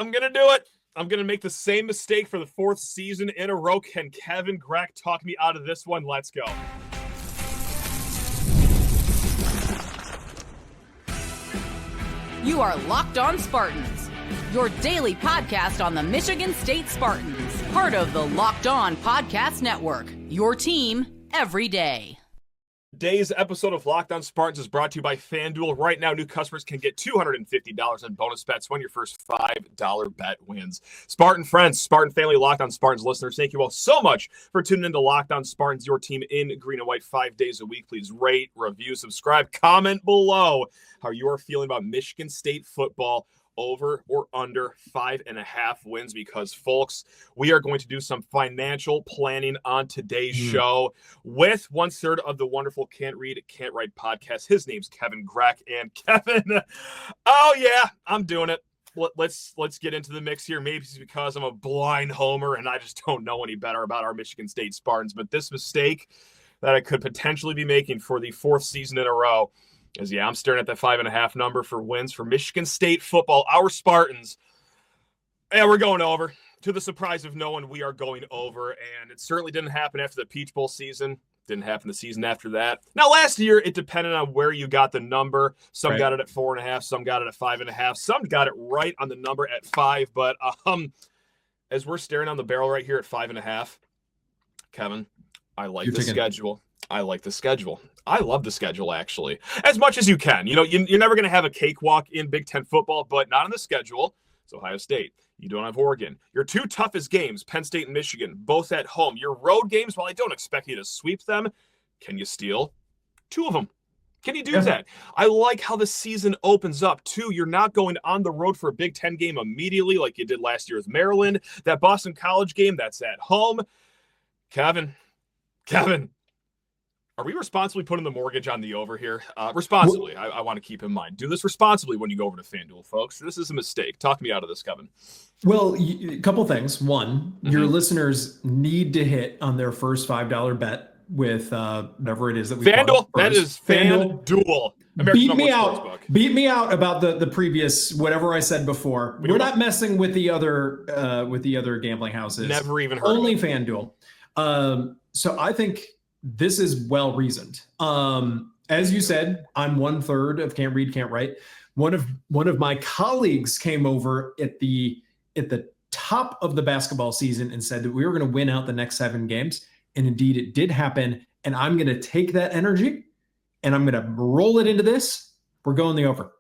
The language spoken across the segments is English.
I'm going to do it. I'm going to make the same mistake for the fourth season in a row. Can Kevin Grech talk me out of this one? Let's go. You are Locked On Spartans, your daily podcast on the Michigan State Spartans, part of the Locked On Podcast Network, your team every day. Today's episode of Locked On Spartans is brought to you by FanDuel. Right now, new customers can get $250 in bonus bets when your first $5 bet wins. Spartan friends, Spartan family, Locked On Spartans listeners, thank you all so much for tuning into Locked On Spartans, your team in green and white 5 days a week. Please rate, review, subscribe, comment below how you are feeling about Michigan State football. Over or under 5.5 wins, because folks, we are going to do some financial planning on today's show with 1/3 of the wonderful Can't Read, Can't Write podcast. His name's Kevin Grech. And Kevin, oh yeah, I'm doing it. Let's get into the mix here. Maybe it's because I'm a blind homer and I just don't know any better about our Michigan State Spartans. But this mistake that I could potentially be making for the fourth season in a row is, I'm staring at that 5.5 number for wins for Michigan State football. Our Spartans, we're going over. To the surprise of no one, we are going over. And it certainly didn't happen after the Peach Bowl season. Didn't happen the season after that. Now, last year, it depended on where you got the number. Some got it at 4.5. Some got it at 5.5. Some got it right on the number at 5. But as we're staring on the barrel right here at 5.5, Kevin, I like the schedule. I like the schedule. I love the schedule, actually, as much as you can. You're never going to have a cakewalk in Big Ten football, but not on the schedule. It's Ohio State. You don't have Oregon. Your two toughest games, Penn State and Michigan, both at home. Your road games, while I don't expect you to sweep them, can you steal 2 of them? Can you do that? I like how the season opens up, too. You're not going on the road for a Big Ten game immediately like you did last year with Maryland. That Boston College game, that's at home. Kevin. Are we responsibly putting the mortgage on the over here? Responsibly, I want to keep in mind. Do this responsibly when you go over to FanDuel, folks. This is a mistake. Talk me out of this, Kevin. Well, a couple things. One, your listeners need to hit on their first $5 bet with whatever it is that we FanDuel. That is FanDuel. Beat me out about the previous whatever I said before. We're not messing with the other gambling houses. Never even heard. Only FanDuel. So I think this is well reasoned. As you said, I'm 1/3 of Can't Read, Can't Write. One of my colleagues came over at the top of the basketball season and said that we were going to win out the next 7 games. And indeed it did happen. And I'm going to take that energy and I'm going to roll it into this. We're going the over.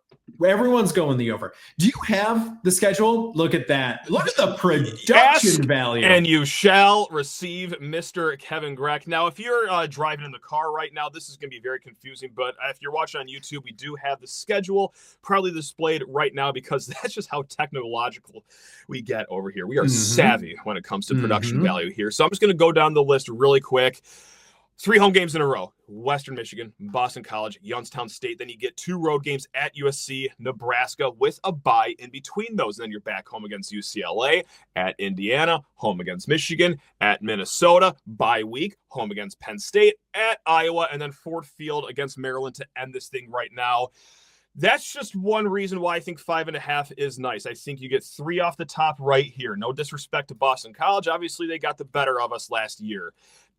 Everyone's going the over. Do you have the schedule? Look at that. Look at the production value. And you shall receive, Mr. Kevin Grech. Now, if you're driving in the car right now, this is going to be very confusing. But if you're watching on YouTube, we do have the schedule probably displayed right now because that's just how technological we get over here. We are savvy when it comes to production value here. So I'm just going to go down the list really quick. 3 home games in a row: Western Michigan, Boston College, Youngstown State. Then you get 2 road games at USC, Nebraska, with a bye in between those. Then you're back home against UCLA, at Indiana, home against Michigan, at Minnesota, bye week, home against Penn State, at Iowa, and then Ford Field against Maryland to end this thing right now. That's just one reason why I think 5.5 is nice. I think you get 3 off the top right here. No disrespect to Boston College. Obviously, they got the better of us last year.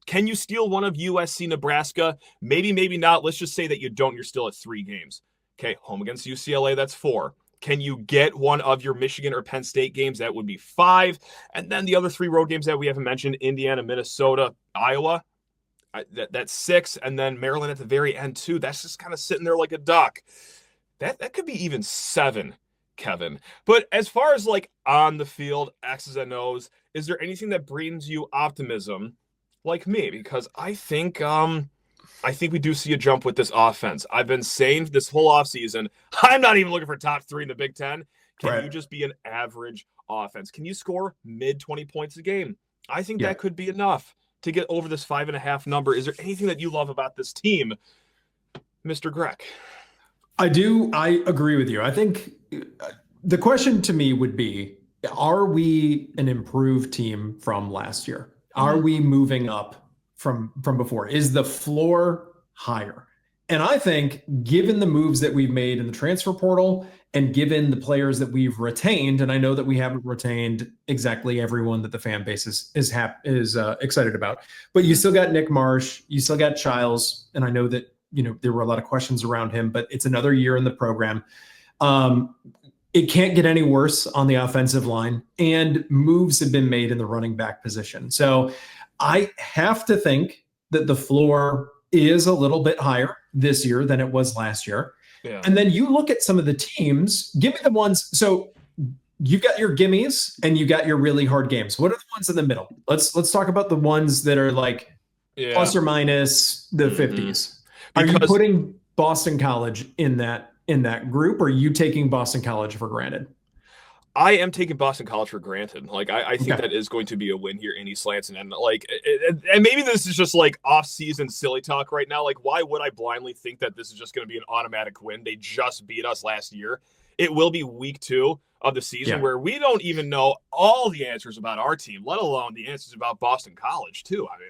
Can you steal one of USC, Nebraska? Maybe, maybe not. Let's just say that you don't. You're still at 3 games. Okay, home against UCLA, that's 4. Can you get one of your Michigan or Penn State games? That would be 5. And then the other 3 road games that we haven't mentioned, Indiana, Minnesota, Iowa, that's 6. And then Maryland at the very end, too. That's just kind of sitting there like a duck. That could be even 7, Kevin. But as far as like on the field, X's and O's, is there anything that brings you optimism like me? Because I think we do see a jump with this offense. I've been saying this whole offseason, I'm not even looking for top 3 in the Big Ten. Can you just be an average offense? Can you score mid 20 points a game? I think that could be enough to get over this 5.5 number. Is there anything that you love about this team, Mr. Grech? I do. I agree with you. I think the question to me would be, are we an improved team from last year? Are we moving up from before? Is the floor higher? And I think given the moves that we've made in the transfer portal And given the players that we've retained, and I know that we haven't retained exactly everyone that the fan base is excited about, but you still got Nick Marsh, you still got Childs, and I know that there were a lot of questions around him, but it's another year in the program. It can't get any worse on the offensive line, and moves have been made in the running back position. So I have to think that the floor is a little bit higher this year than it was last year. Yeah. And then you look at some of the teams, give me the ones. So you got your gimmies and you got your really hard games. What are the ones in the middle? Let's talk about the ones that are like plus or minus the 50s. Are you putting Boston College in that group, or are you taking Boston College for granted? I am taking Boston College for granted. Like, I think that is going to be a win here in East Lansing. And and maybe this is just like off-season silly talk right now. Like, why would I blindly think that this is just going to be an automatic win? They just beat us last year. It will be week 2 of the season where we don't even know all the answers about our team, let alone the answers about Boston College too. I mean,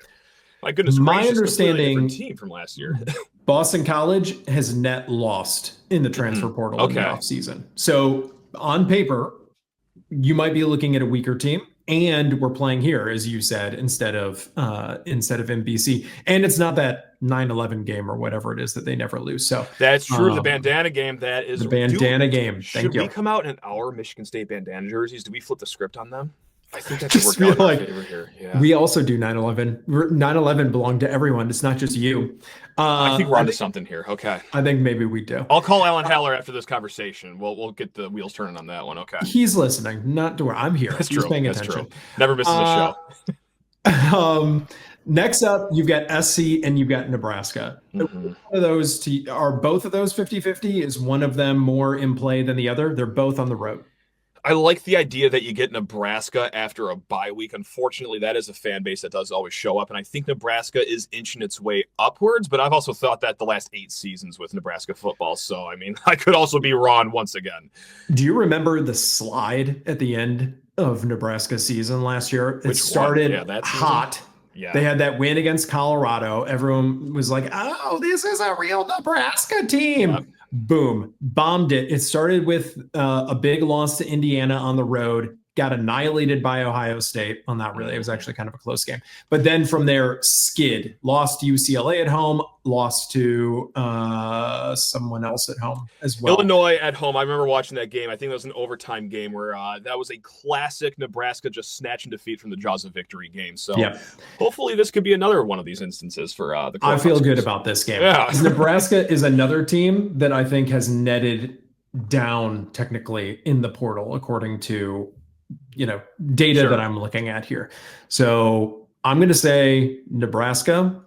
my goodness gracious, my understanding, team from last year. Boston College has net lost in the transfer portal in the offseason. So on paper, you might be looking at a weaker team, and we're playing here, as you said, instead of NBC. And it's not that 9-11 game or whatever it is that they never lose. So that's true. The bandana game, that is the bandana game. Should we come out in our Michigan State bandana jerseys? Do we flip the script on them? I think that's worked out in our favor here. Yeah. We also do 9/11. 9/11 belonged to everyone. It's not just you. I think we're onto something here. Okay. I think maybe we do. I'll call Alan Haller after this conversation. We'll get the wheels turning on that one. Okay. He's listening. Not to where I'm here. He's paying attention. True. Never misses a show. Next up, you've got SC and you've got Nebraska. One of those are both of those 50-50? Is one of them more in play than the other? They're both on the road. I like the idea that you get Nebraska after a bye week. Unfortunately, that is a fan base that does always show up, and I think Nebraska is inching its way upwards, but I've also thought that the last 8 seasons with Nebraska football, so, I mean, I could also be wrong once again. Do you remember the slide at the end of Nebraska season last year? It started hot. Yeah. They had that win against Colorado. Everyone was like, oh, this is a real Nebraska team. Yep. Boom, bombed it. It started with a big loss to Indiana on the road, got annihilated by Ohio State. Well, not really. It was actually kind of a close game. But then from there, skid. Lost to UCLA at home, lost to someone else at home as well. Illinois at home. I remember watching that game. I think that was an overtime game where that was a classic Nebraska just snatching defeat from the jaws of victory game. So hopefully this could be another one of these instances for the I feel good about this game. Yeah. Nebraska is another team that I think has netted down technically in the portal, according to data that I'm looking at here. So I'm going to say Nebraska.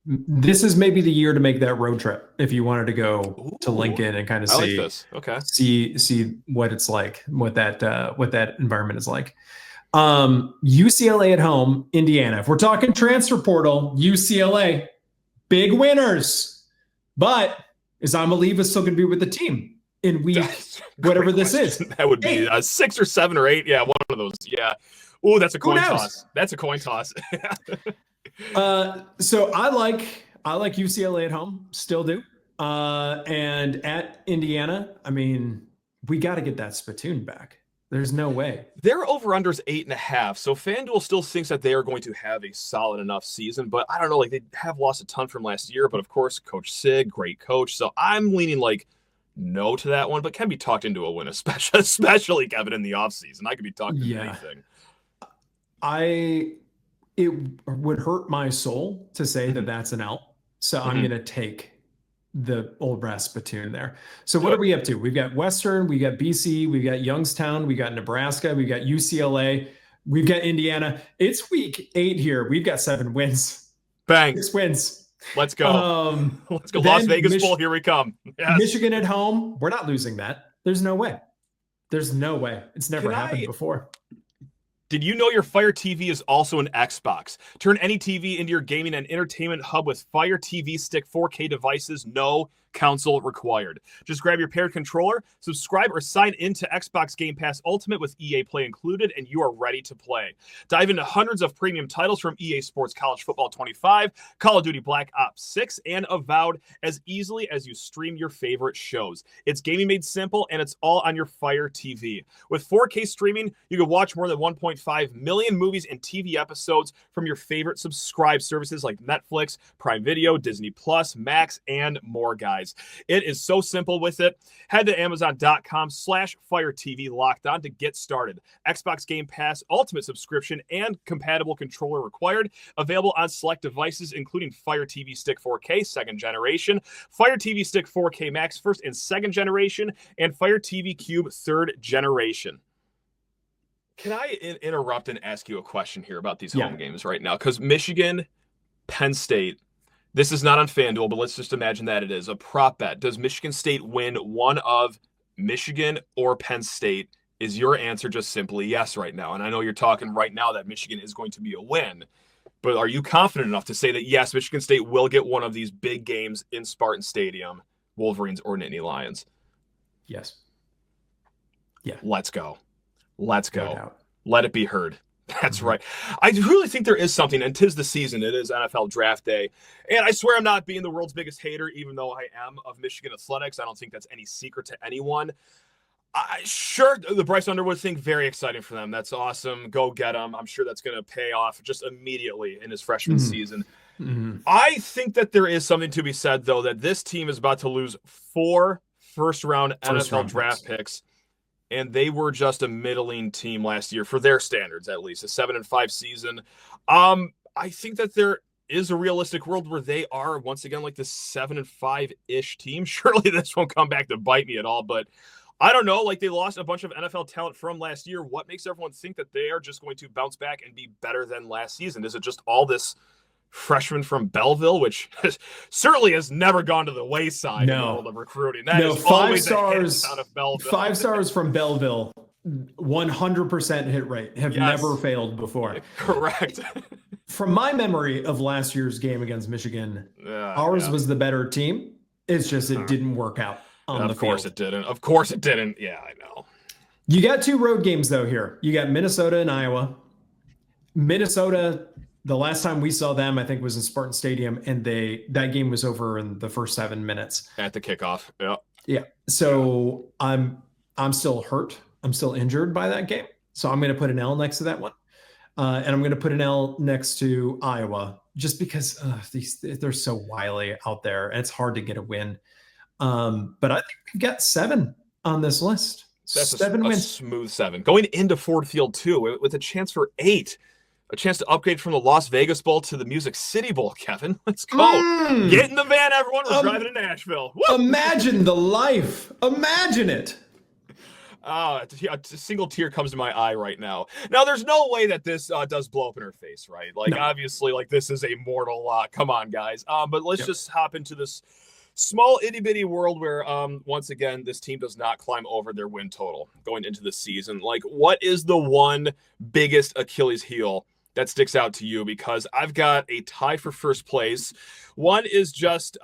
This is maybe the year to make that road trip if you wanted to go to Lincoln and kind of see what it's like, what that environment is like. UCLA at home, Indiana. If we're talking transfer portal, UCLA, big winners. But is Amaliva still going to be with the team in week whatever this is? That would be 6 or 7 or 8. Yeah, one of those. Yeah. Oh, that's a coin toss. That's a coin toss. So I like UCLA at home, still do. And at Indiana, I mean, we got to get that spittoon back. There's no way. Their over-under is 8.5. So FanDuel still thinks that they are going to have a solid enough season, but I don't know. Like, they have lost a ton from last year, but of course, Coach Sig, great coach. So I'm leaning no to that one, but can be talked into a win, especially Kevin in the offseason. I could be talked into anything. It would hurt my soul to say that that's an L. So I'm going to take the old brass spittoon there. So what are we up to? We've got Western, we got BC, we got Youngstown, we got Nebraska, we got UCLA, we've got Indiana. It's week 8 here. We've got 7 wins. Bang. 6 wins. Let's go. Let's go. Las Vegas Bowl. Here we come. Yes. Michigan at home. We're not losing that. There's no way. There's no way. It's never happened before. Did you know your Fire TV is also an Xbox? Turn any TV into your gaming and entertainment hub with Fire TV Stick 4K devices. No console required. Just grab your paired controller, subscribe or sign into Xbox Game Pass Ultimate with EA Play included, and you are ready to play. Dive into hundreds of premium titles from EA Sports College Football 25, Call of Duty Black Ops 6, and Avowed as easily as you stream your favorite shows. It's gaming made simple, and it's all on your Fire TV. With 4K streaming, you can watch more than 1.5 million movies and TV episodes from your favorite subscribe services like Netflix, Prime Video, Disney Plus, Max, and more, guys. It is so simple with it. Head to Amazon.com/Fire TV Locked On to get started. Xbox Game Pass Ultimate subscription and compatible controller required. Available on select devices, including Fire TV Stick 4K 2nd generation, Fire TV Stick 4K Max 1st and 2nd generation, and Fire TV Cube 3rd generation. Can I interrupt and ask you a question here about these home games right now? Because Michigan, Penn State, this is not on FanDuel, but let's just imagine that it is. A prop bet. Does Michigan State win one of Michigan or Penn State? Is your answer just simply yes right now? And I know you're talking right now that Michigan is going to be a win, but are you confident enough to say that, yes, Michigan State will get one of these big games in Spartan Stadium, Wolverines or Nittany Lions? Yes. Yeah. Let's go. Let's go. No doubt. Let it be heard. That's right. I really think there is something, and 'tis the season. It is NFL draft day. And I swear I'm not being the world's biggest hater, even though I am, of Michigan athletics. I don't think that's any secret to anyone. Sure, the Bryce Underwood thing, very exciting for them. That's awesome. Go get him. I'm sure that's going to pay off just immediately in his freshman season. I think that there is something to be said, though, that this team is about to lose 4 first-round NFL draft picks. And they were just a middling team last year, for their standards at least, a 7-5 season. I think that there is a realistic world where they are once again like the 7-5-ish team. Surely this won't come back to bite me at all, but I don't know. Like, they lost a bunch of NFL talent from last year. What makes everyone think that they are just going to bounce back and be better than last season? Is it just all this freshman from Belleville, which certainly has never gone to the wayside in the world of recruiting? That is 5 stars out of Belleville. 5 stars from Belleville, 100% hit rate, have never failed before. Correct. From my memory of last year's game against Michigan, ours was the better team. It's just it didn't work out on the field. Of course it didn't. Of course it didn't. Yeah, I know. You got 2 road games, though, here. You got Minnesota and Iowa. Minnesota, the last time we saw them, I think, was in Spartan Stadium, and that game was over in the first 7 minutes. At the kickoff. Yeah. Yeah. So I'm still hurt. I'm still injured by that game. So I'm going to put an L next to that one. And I'm going to put an L next to Iowa, just because they're so wily out there, and it's hard to get a win. But I think we've got 7 on this list. That's 7 wins. Smooth 7. Going into Ford Field, too, with a chance for 8. A chance to upgrade from the Las Vegas Bowl to the Music City Bowl, Kevin. Let's go. Get in the van, everyone. We're driving to Nashville. Woo! Imagine the life. Imagine it. A single tear comes to my eye right now. Now, there's no way that this does blow up in her face, right? Like, obviously, like, this is a mortal come on, guys. But let's just hop into this small itty-bitty world where, once again, this team does not climb over their win total going into the season. Like, what is the one biggest Achilles heel that sticks out to you? Because I've got a tie for first place. One is just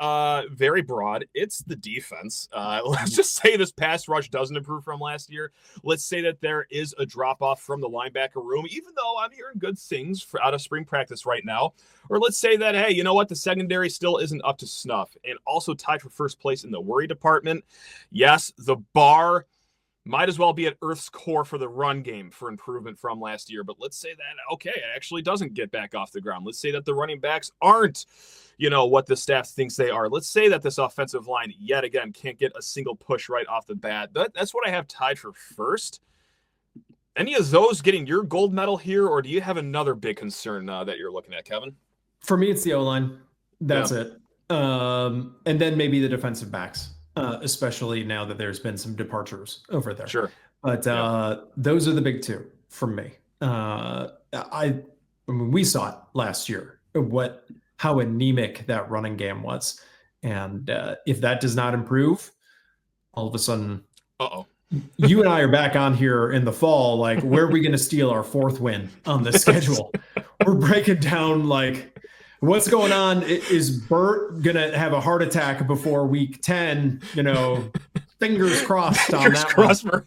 very broad. It's the defense. Let's just say this pass rush doesn't improve from last year. Let's say that there is a drop-off from the linebacker room, even though I'm hearing good things out of spring practice right now. Or let's say that, hey, you know what? The secondary still isn't up to snuff. And also tied for first place in the worry department. Yes, the bar might as well be at Earth's core for the run game for improvement from last year. But let's say that, okay, it actually doesn't get back off the ground. Let's say that the running backs aren't, what the staff thinks they are. Let's say that this offensive line, yet again, can't get a single push right off the bat. That's what I have tied for first. Any of those getting your gold medal here, or do you have another big concern that you're looking at, Kevin? For me, it's the O-line. That's it. And then maybe the defensive backs. Especially now that there's been some departures over there. Sure. But those are the big 2 for me. I mean, we saw it last year, how anemic that running game was. And if that does not improve, all of a sudden, you and I are back on here in the fall. Like, where are we going to steal our 4th win on the schedule? We're breaking down, like, What's going on? Is Bert gonna have a heart attack before week 10? Fingers crossed on Fingers that crossed one.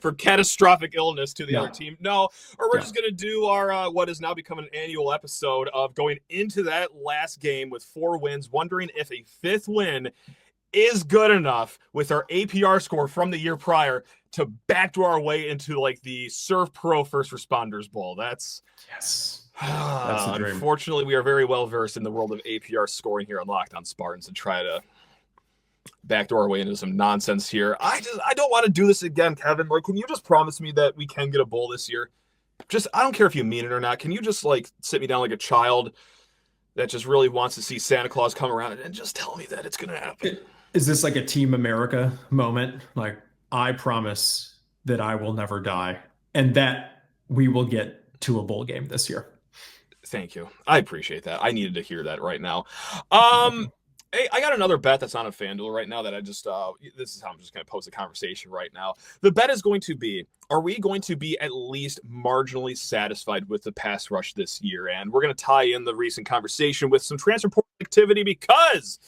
for catastrophic illness to the other team. No, or we're Yeah. just going to do our what has now become an annual episode of going into that last game with 4 wins, wondering if a 5th win is good enough with our APR score from the year prior to backdoor our way into like the Surf Pro First Responders Bowl. That's That's the dream. Unfortunately, we are very well versed in the world of APR scoring here on Locked On Spartans to try to backdoor our way into some nonsense here. I don't want to do this again, Kevin. Like, can you just promise me that we can get a bowl this year? Just, I don't care if you mean it or not. Can you just like sit me down like a child that just really wants to see Santa Claus come around and just tell me that it's going to happen? Is this like a Team America moment? Like, I promise that I will never die and that we will get to a bowl game this year. Thank you. I appreciate that. I needed to hear that right now. Hey, I got another bet that's on a FanDuel right now that I just, this is how I'm just going to pose the conversation right now. The bet is going to be, are we going to be at least marginally satisfied with the pass rush this year? And we're going to tie in the recent conversation with some transfer portal activity because,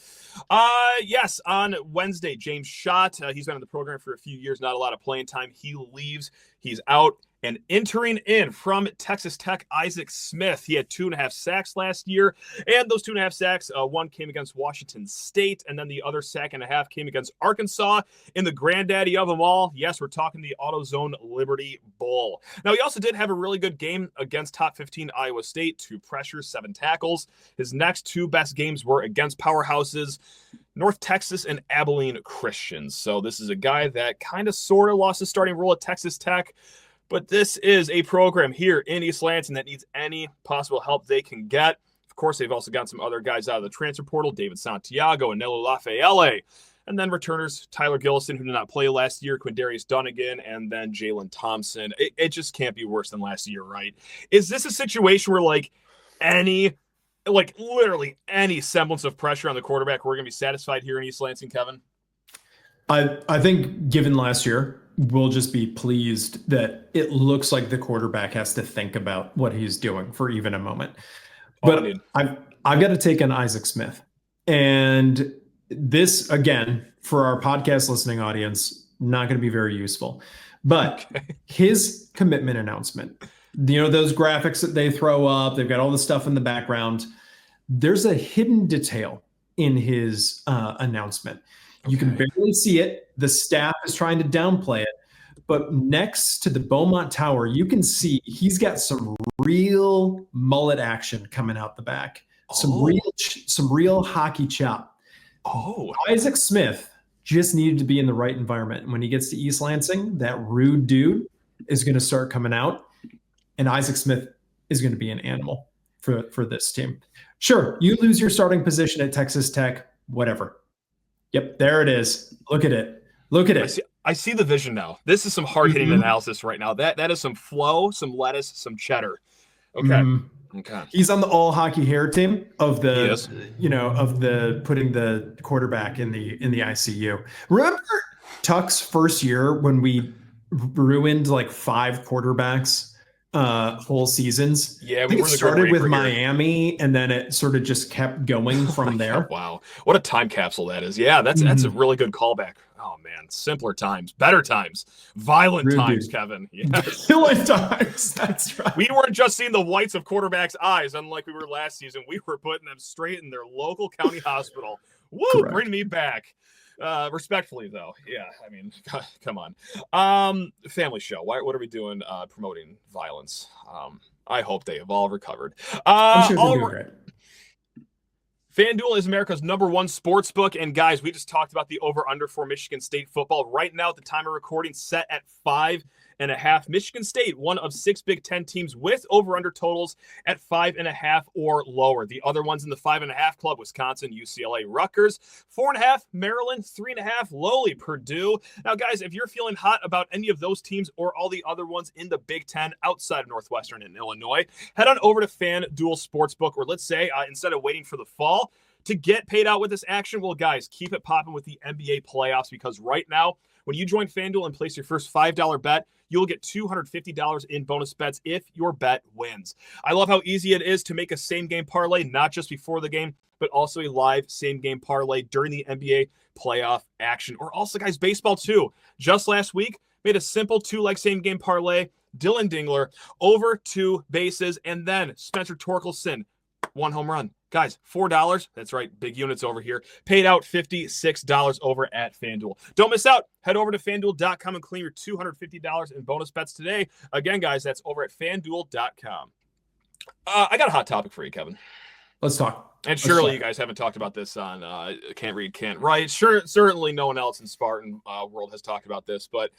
yes, on Wednesday, James Schott, he's been in the program for a few years, not a lot of playing time. He leaves, he's out. And entering in from Texas Tech, Isaac Smith. He had 2.5 sacks last year. And those 2.5 sacks, one came against Washington State. And then the other 1.5 sacks came against Arkansas in the granddaddy of them all. Yes, we're talking the AutoZone Liberty Bowl. Now, he also did have a really good game against top 15 Iowa State. 2 pressures, 7 tackles. His next 2 best games were against powerhouses North Texas and Abilene Christians. So this is a guy that kind of sort of lost his starting role at Texas Tech. But this is a program here in East Lansing that needs any possible help they can get. Of course, they've also got some other guys out of the transfer portal, David Santiago and Nello Lafayette. And then returners, Tyler Gillison, who did not play last year, Quindarius Dunnigan, and then Jalen Thompson. It just can't be worse than last year, right? Is this a situation where, literally any semblance of pressure on the quarterback, we're going to be satisfied here in East Lansing, Kevin? I think given last year, we'll just be pleased that it looks like the quarterback has to think about what he's doing for even a moment. But I've got to take on Isaac Smith. And this, again, for our podcast listening audience, not going to be very useful. But his commitment announcement, those graphics that they throw up, they've got all the stuff in the background. There's a hidden detail in his announcement. You can barely see it. The staff is trying to downplay it. But next to the Beaumont Tower, you can see he's got some real mullet action coming out the back. Some real hockey chop. Isaac Smith just needed to be in the right environment. And when he gets to East Lansing, that rude dude is going to start coming out. And Isaac Smith is going to be an animal for this team. Sure, you lose your starting position at Texas Tech, whatever. Yep, there it is. Look at it. I see the vision now. This is some hard-hitting analysis right now. That is some flow, some lettuce, some cheddar. Okay. Okay. He's on the all hockey hair team of the putting the quarterback in the ICU. Remember Tuck's first year when we ruined like 5 quarterbacks whole seasons? Yeah, we started with Miami and then it sort of just kept going from there. Wow. What a time capsule that is. Yeah, that's a really good callback. Oh man, simpler times, better times, violent times, Kevin. Yes. Violent times. That's right. We weren't just seeing the whites of quarterbacks' eyes, unlike we were last season. We were putting them straight in their local county hospital. Woo, correct. Bring me back. Respectfully, though. Yeah, I mean, come on. Family show. What are we doing promoting violence? I hope they have all recovered. I'm sure they're doing great. FanDuel is America's #1 sports book. And guys, we just talked about the over-under for Michigan State football. Right now, at the time of recording, set at 5.5. Michigan State, one of 6 Big Ten teams with over-under totals at 5.5 or lower. The other ones in the 5.5 club, Wisconsin, UCLA, Rutgers. 4.5, Maryland. 3.5, lowly Purdue. Now, guys, if you're feeling hot about any of those teams or all the other ones in the Big Ten outside of Northwestern and Illinois, head on over to FanDuel Sportsbook, or let's say instead of waiting for the fall to get paid out with this action, well, guys, keep it popping with the NBA playoffs, because right now, when you join FanDuel and place your first $5 bet, you'll get $250 in bonus bets if your bet wins. I love how easy it is to make a same-game parlay, not just before the game, but also a live same-game parlay during the NBA playoff action. Or also, guys, baseball too. Just last week, made a simple 2-leg same-game parlay. Dylan Dingler over 2 bases, and then Spencer Torkelson, 1 home run. Guys, $4. That's right, big units over here. Paid out $56 over at FanDuel. Don't miss out. Head over to FanDuel.com and claim your $250 in bonus bets today. Again, guys, that's over at FanDuel.com. I got a hot topic for you, Kevin. Let's talk. And surely you guys haven't talked about this on Can't Read, Can't Write. Certainly no one else in Spartan world has talked about this, but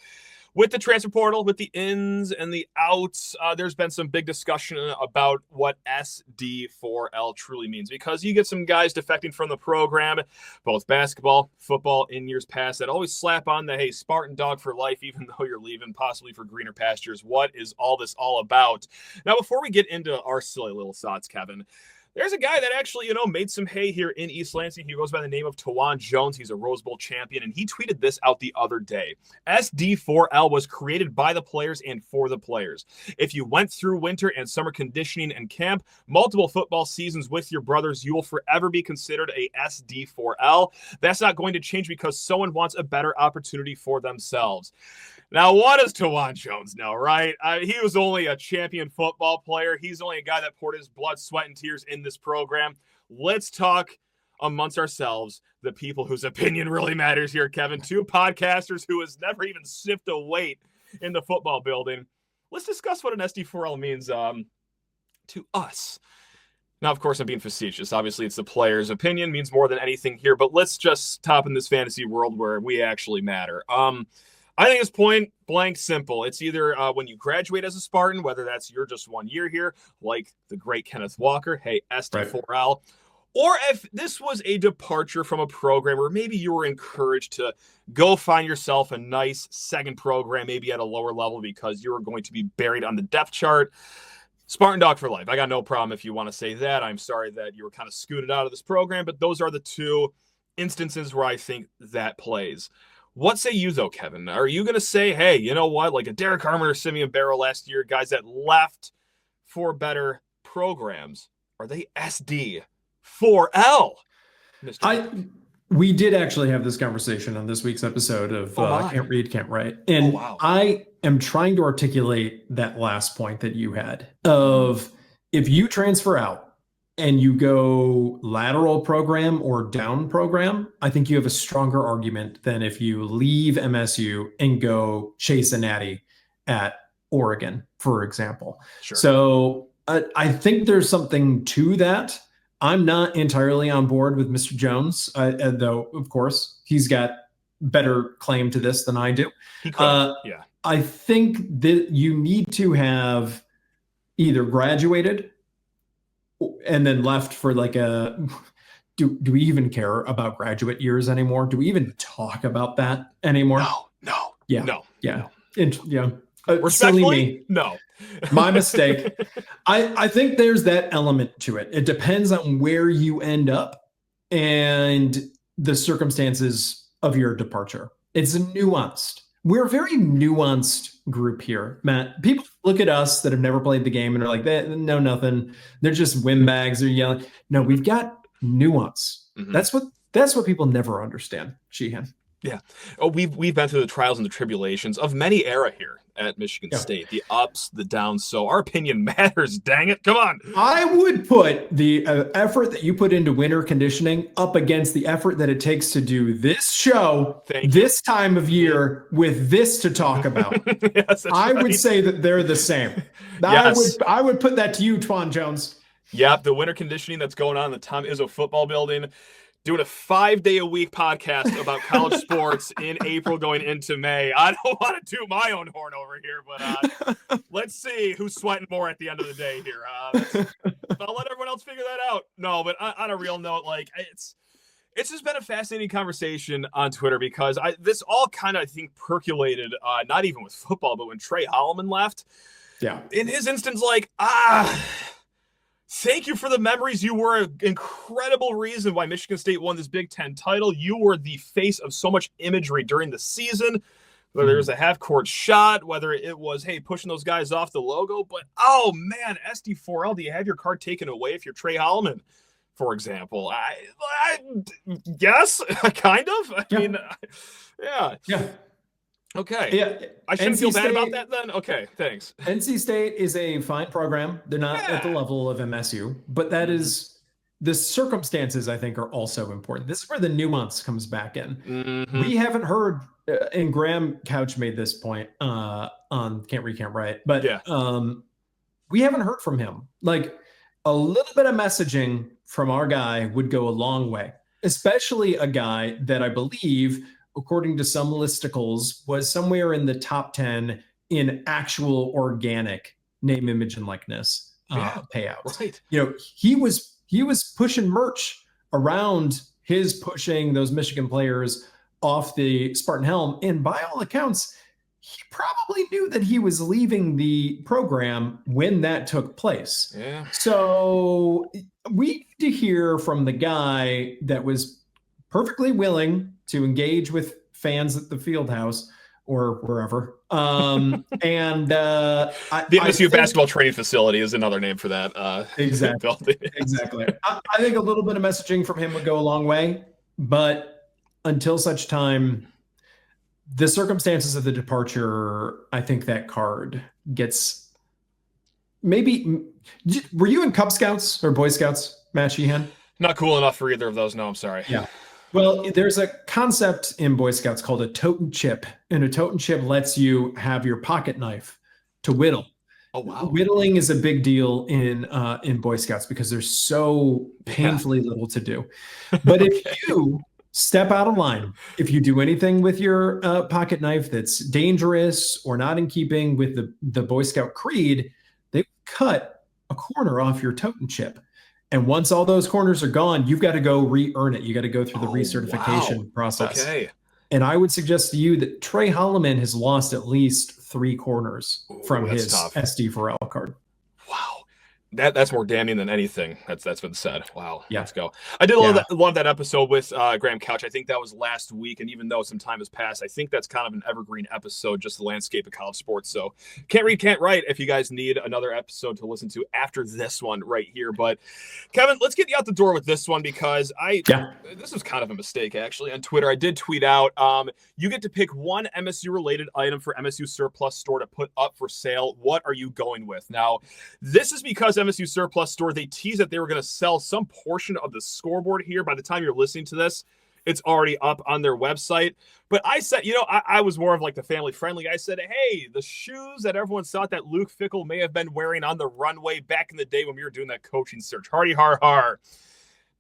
with the transfer portal, with the ins and the outs, there's been some big discussion about what SD4L truly means, because you get some guys defecting from the program, both basketball, football in years past, that always slap on the, hey, Spartan Dog for life, even though you're leaving possibly for greener pastures. What is all this all about? Now, before we get into our silly little thoughts, Kevin, there's a guy that actually, made some hay here in East Lansing. He goes by the name of Tawan Jones. He's a Rose Bowl champion, and he tweeted this out the other day. SD4L was created by the players and for the players. If you went through winter and summer conditioning and camp, multiple football seasons with your brothers, you will forever be considered a SD4L. That's not going to change because someone wants a better opportunity for themselves. Now, what does Tawan Jones know, right? He was only a champion football player. He's only a guy that poured his blood, sweat, and tears in this program. Let's talk amongst ourselves, the people whose opinion really matters here, Kevin. 2 podcasters who has never even sniffed a weight in the football building. Let's discuss what an SD4L means to us. Now, of course, I'm being facetious. Obviously, it's the player's opinion, means more than anything here, but let's just stop in this fantasy world where we actually matter. I think it's point blank simple. It's either when you graduate as a Spartan, whether that's you're just 1 year here, like the great Kenneth Walker, hey, SD4L, right, or if this was a departure from a program where maybe you were encouraged to go find yourself a nice second program, maybe at a lower level because you were going to be buried on the depth chart. Spartan Dog for life. I got no problem if you want to say that. I'm sorry that you were kind of scooted out of this program, but those are the 2 instances where I think that plays. What say you, though, Kevin? Are you going to say, hey, you know what, like a Derek Harmon or Simeon Barrow last year, guys that left for programs, are they SD4L? We did actually have this conversation on this week's episode of Can't Read, Can't Write. And I am trying to articulate that last point that you had of if you transfer out and you go lateral program or down program, I think you have a stronger argument than if you leave MSU and go chase a natty at Oregon, for example. Sure. So I think there's something to that. I'm not entirely on board with Mr. Jones, though, of course, he's got better claim to this than I do. He could, yeah. I think that you need to have either graduated and then left for like do we even care about graduate years anymore? Do we even talk about that anymore? No. Respectfully, no. My mistake. I think there's that element to it. It depends on where you end up and the circumstances of your departure. It's nuanced. We're a very nuanced group here, Matt. People look at us that have never played the game and are like, they know nothing. They're just windbags. They're yelling. No, we've got nuance. Mm-hmm. That's what people never understand, Sheehan. Yeah. Oh, we've been through the trials and the tribulations of many era here at Michigan State, the ups, the downs. So our opinion matters. Dang it. Come on. I would put the effort that you put into winter conditioning up against the effort that it takes to do this show this time of year with this to talk about. Yes, I would say that they're the same. Yes. I would put that to you, Tawan Jones. Yep. The winter conditioning that's going on in the Tom Izzo football building. Doing a 5-day-a-week podcast about college sports in April going into May. I don't want to toot my own horn over here, but let's see who's sweating more at the end of the day here. I'll let everyone else figure that out. No, but on a real note, like it's just been a fascinating conversation on Twitter because this all kind of, I think, percolated, not even with football, but when Trey Hollowman left. Yeah. In his instance, thank you for the memories. You were an incredible reason why Michigan State won this Big Ten title. You were the face of so much imagery during the season. whether it was a half-court shot, whether it was, hey, pushing those guys off the logo. But, oh, man, SD4L, do you have your card taken away if you're Trey Hollowman, for example? I guess, kind of. I mean, yeah. Okay. Yeah. I shouldn't feel bad about that then? Okay, thanks. NC State is a fine program. They're not at the level of MSU, but that is the circumstances, I think, are also important. This is where the nuance comes back in. We haven't heard, and Graham Couch made this point on Can't Read, Can't Write, but we haven't heard from him. Like, a little bit of messaging from our guy would go a long way, especially a guy that I believe, according to some listicles, was somewhere in the top 10 in actual organic name, image, and likeness payouts. Right. You know, he was pushing merch around his pushing those Michigan players off the Spartan helm, and by all accounts, he probably knew that he was leaving the program when that took place. Yeah. So we need to hear from the guy that was perfectly willing to engage with fans at the field house or wherever. The MSU basketball training facility is another name for that. Exactly. Exactly. I think a little bit of messaging from him would go a long way, but until such time, the circumstances of the departure, I think that card gets maybe. Were you in Cub Scouts or Boy Scouts, Matt Sheehan? Not cool enough for either of those. No, I'm sorry. Yeah. Well, there's a concept in Boy Scouts called a totem chip, and a totem chip lets you have your pocket knife to whittle. Oh, wow. Whittling is a big deal in Boy Scouts because there's so painfully little to do. But if you step out of line, if you do anything with your pocket knife that's dangerous or not in keeping with the Boy Scout creed, they cut a corner off your totem chip. And once all those corners are gone, you've got to go re-earn it. You got to go through the recertification process. Okay. And I would suggest to you that Trey Hollowman has lost at least 3 corners from his SD4L card. Wow. That's more damning than anything that's been said. Wow. Yeah. Let's go. I did love that episode with Graham Couch. I think that was last week. And even though some time has passed, I think that's kind of an evergreen episode, just the landscape of college sports. So Can't Read, Can't Write if you guys need another episode to listen to after this one right here. But Kevin, let's get you out the door with this one because this was kind of a mistake actually. On Twitter, I did tweet out, you get to pick one MSU related item for MSU Surplus Store to put up for sale. What are you going with? Now, this is because MSU Surplus Store, they teased that they were going to sell some portion of the scoreboard here. By the time you're listening to this, it's already up on their website. But I said, I was more of like the family friendly. I said, hey, the shoes that everyone thought that Luke Fickell may have been wearing on the runway back in the day when we were doing that coaching search. Hardy har har.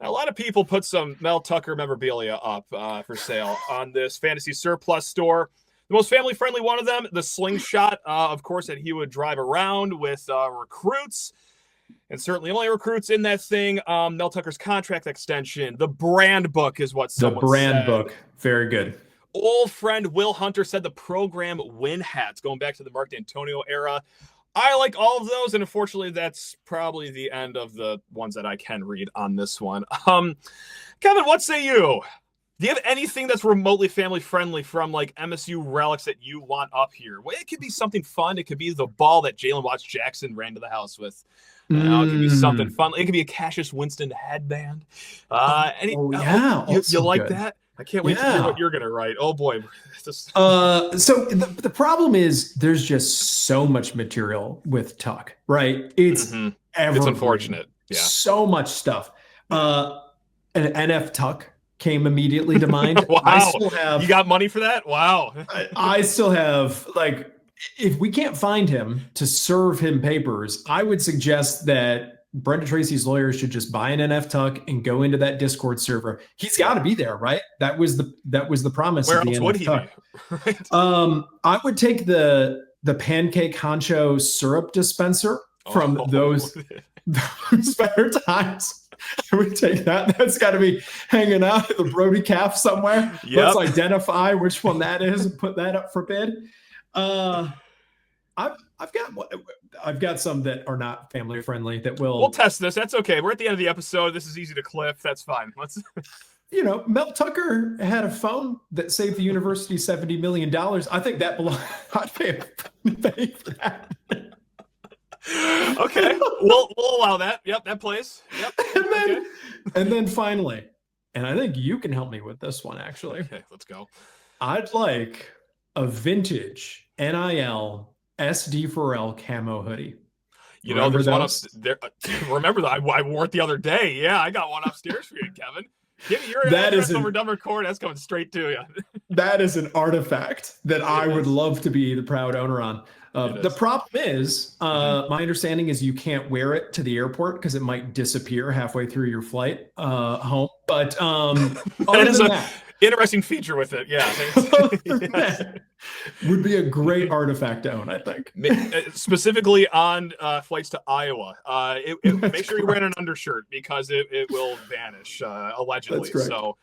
Now, a lot of people put some Mel Tucker memorabilia up for sale on this Fantasy Surplus Store. The most family-friendly one of them, the slingshot, of course, that he would drive around with recruits. And certainly only recruits in that thing. Mel Tucker's contract extension. The brand book is what someone said. The brand book. Very good. Old friend Will Hunter said the program win hats, going back to the Mark D'Antonio era. I like all of those, and unfortunately, that's probably the end of the ones that I can read on this one. Kevin, what say you? Do you have anything that's remotely family-friendly from, like, MSU relics that you want up here? Well, it could be something fun. It could be the ball that Jalen Watts Jackson ran to the house with. It could be something fun. It could be a Cassius Winston headband. You like that? I can't wait to hear what you're going to write. Oh, boy. So the problem is there's just so much material with Tuck, right? It's It's unfortunate. Yeah. So much stuff. An NF Tuck came immediately to mind. Wow. I still have, you got money for that? Wow. I still have, like, if we can't find him to serve him papers, I would suggest that Brenda Tracy's lawyers should just buy an NF Tuck and go into that Discord server. He's got to be there, right? That was the promise. Where of the else NF would he Tuck. be? Right. I would take the pancake honcho syrup dispenser from those better times. I would take that. That's got to be hanging out at the Brody Calf somewhere. Yep. Let's identify which one that is and put that up for bid. I've got some that are not family friendly that we'll test this. That's okay. We're at the end of the episode. This is easy to clip. That's fine. Mel Tucker had a phone that saved the university $70 million. I think that belongs. I'd pay for that. Okay, we'll allow that. Yep, that plays. Yep. And then finally, and I think you can help me with this one, actually. Okay, let's go. I'd like a vintage NIL SD4L camo hoodie. There's one up there. Remember that I wore it the other day. Yeah, I got one upstairs for you, Kevin. Give me your address over dumb record. That's coming straight to you. That is an artifact that I would love to be the proud owner on. The problem is, my understanding is you can't wear it to the airport because it might disappear halfway through your flight home. But that is an interesting feature with it. Yeah. That would be a great artifact to own, I think. Specifically on flights to Iowa. Make sure you're wearing an undershirt because it will vanish, allegedly. So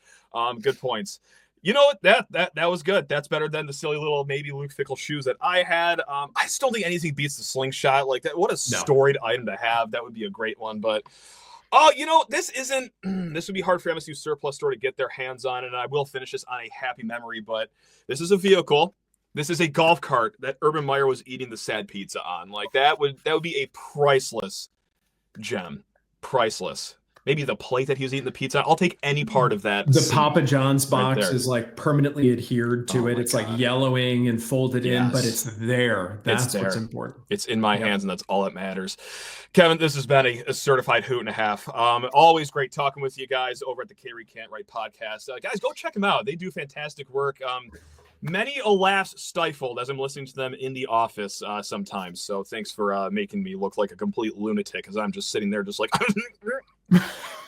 good points. You know what? That was good. That's better than the silly little maybe Luke Fickle shoes that I had. I still think anything beats the slingshot like that. What a storied item to have. That would be a great one. But this would be hard for MSU Surplus Store to get their hands on, and I will finish this on a happy memory. But this is a vehicle. This is a golf cart that Urban Meyer was eating the sad pizza on. Like that would be a priceless gem. Priceless. Maybe the plate that he was eating the pizza. I'll take any part of that. The Papa John's box is like permanently adhered to it. It's like yellowing and folded in, but it's there. That's what's important. It's in my hands, and that's all that matters. Kevin, this has been a certified hoot and a half. Always great talking with you guys over at the K-Reed Can't Write podcast. Guys, go check them out. They do fantastic work. Many a laugh stifled as I'm listening to them in the office sometimes. So thanks for making me look like a complete lunatic as I'm just sitting there just like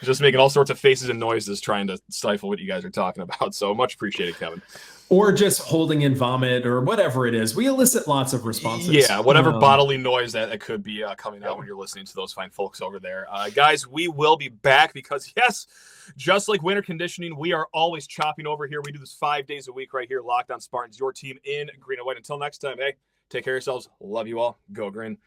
just making all sorts of faces and noises trying to stifle what you guys are talking about. So much appreciated, Kevin. Or just holding in vomit or whatever it is. We elicit lots of responses. Yeah, whatever bodily noise that could be coming out when you're listening to those fine folks over there. Guys, we will be back because, yes, just like winter conditioning, we are always chopping over here. We do this 5 days a week right here. Locked On Spartans, your team in green and white. Until next time, hey, take care of yourselves. Love you all. Go green.